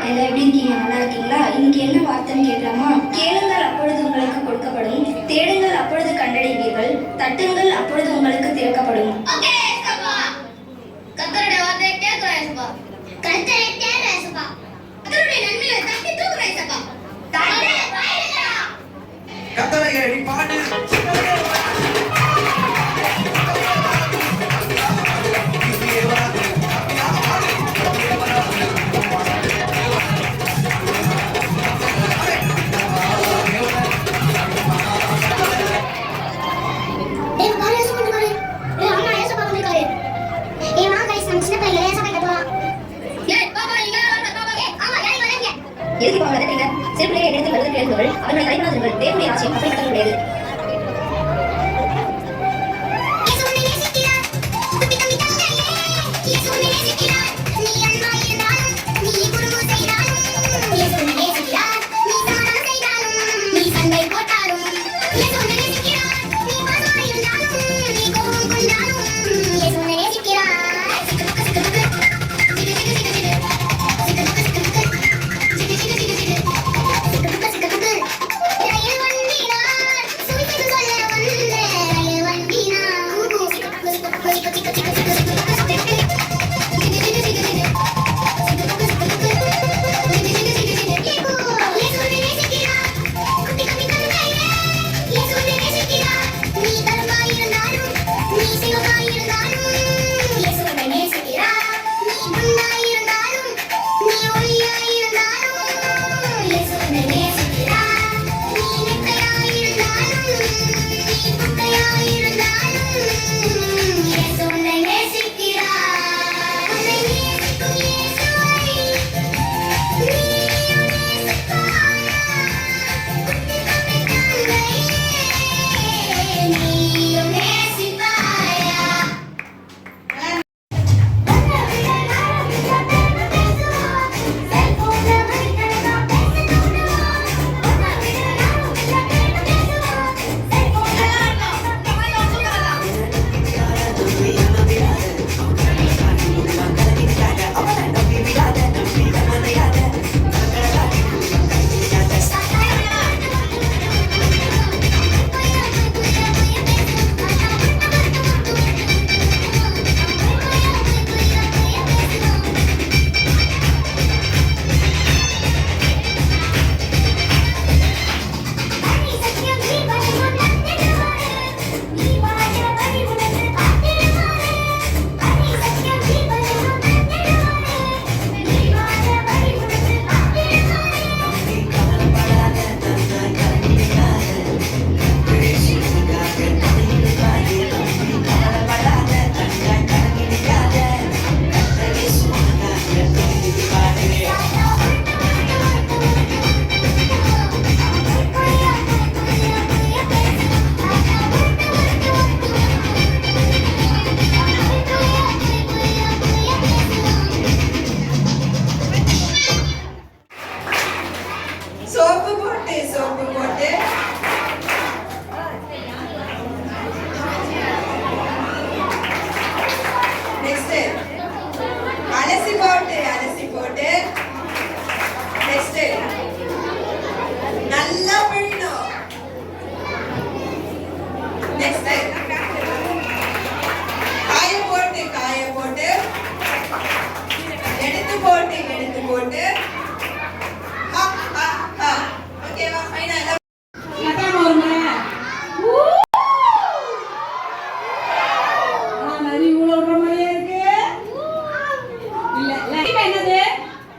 எல்லாம் எப்படி இருக்கீங்க? நல்லா இருக்கீங்களா? இன்னைக்கு என்ன வார்த்தைன்னு கேட்கலாமா? கேளுங்கள் அப்பொழுது உங்களுக்கு கொடுக்கப்படும், தேடுங்கள் அப்பொழுது கண்டடைவீர்கள், தட்டுங்கள் அப்பொழுது உங்களுக்கு திறக்கப்படும். எதுக்கு அவங்க அதட்டீங்க? சிறுபிள்ளையை எடுத்து வருவது கேள்விகள் அவர்களை கைவிடாதீர்கள். தேவனுடைய ராஜ்யம் அப்படிப்பட்டவர்களுடையது.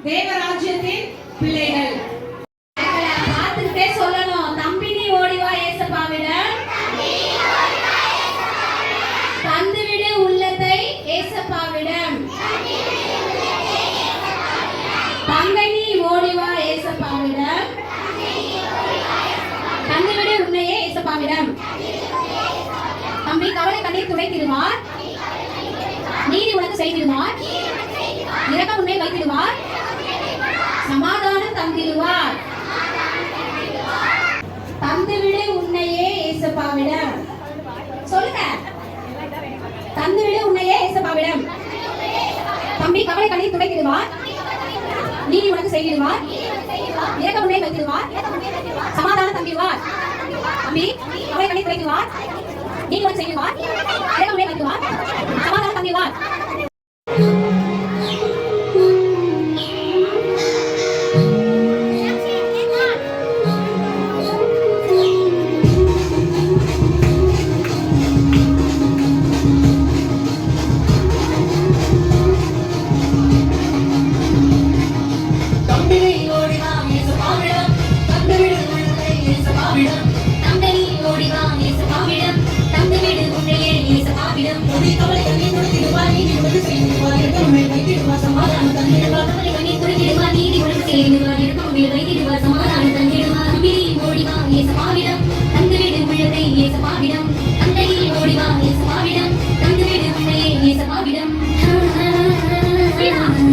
தேவராஜ்யத்தின் பிள்ளைகள் பார்த்துக்கிட்டே சொல்லணும். தம்பி நீ ஓடிவா ஏசப்பாவிடம், தந்துவிடு உள்ளத்தை ஏசப்பாவிடம். தங்கை நீ ஓடிவா ஏசப்பாவிடம், தந்துவிடு உன்னையே ஏசப்பாவிடம். தம்பி கவலை கண்ணீர் துடைத்திடுவார், நீதி உனக்கு செய்திடுவார், இரக்கம் உன்னை வைத்திடுவார், சமாதானம் தந்திடுவார். தந்துவிடு உன்னையே ஏசப்பாவிடம். சொல்லுங்க, தந்துவிடு உன்னையே ஏசப்பாவிடம். தம்பி கவலை கண்ணீர் துடைத்திடுவார், நீதி உனக்கு செய்திடுவார் இரக்க உன்னை வைத்திடுவார் சமாதானம் தந்திடுவார் தம்பி கவலை கண்ணை துடைத்திடுவார் நீதி உனக்கு செய்திடுவார் இரக்க உன்னை வைத்திடுவார் சமாதானம் தந்திடுவார் Thank you.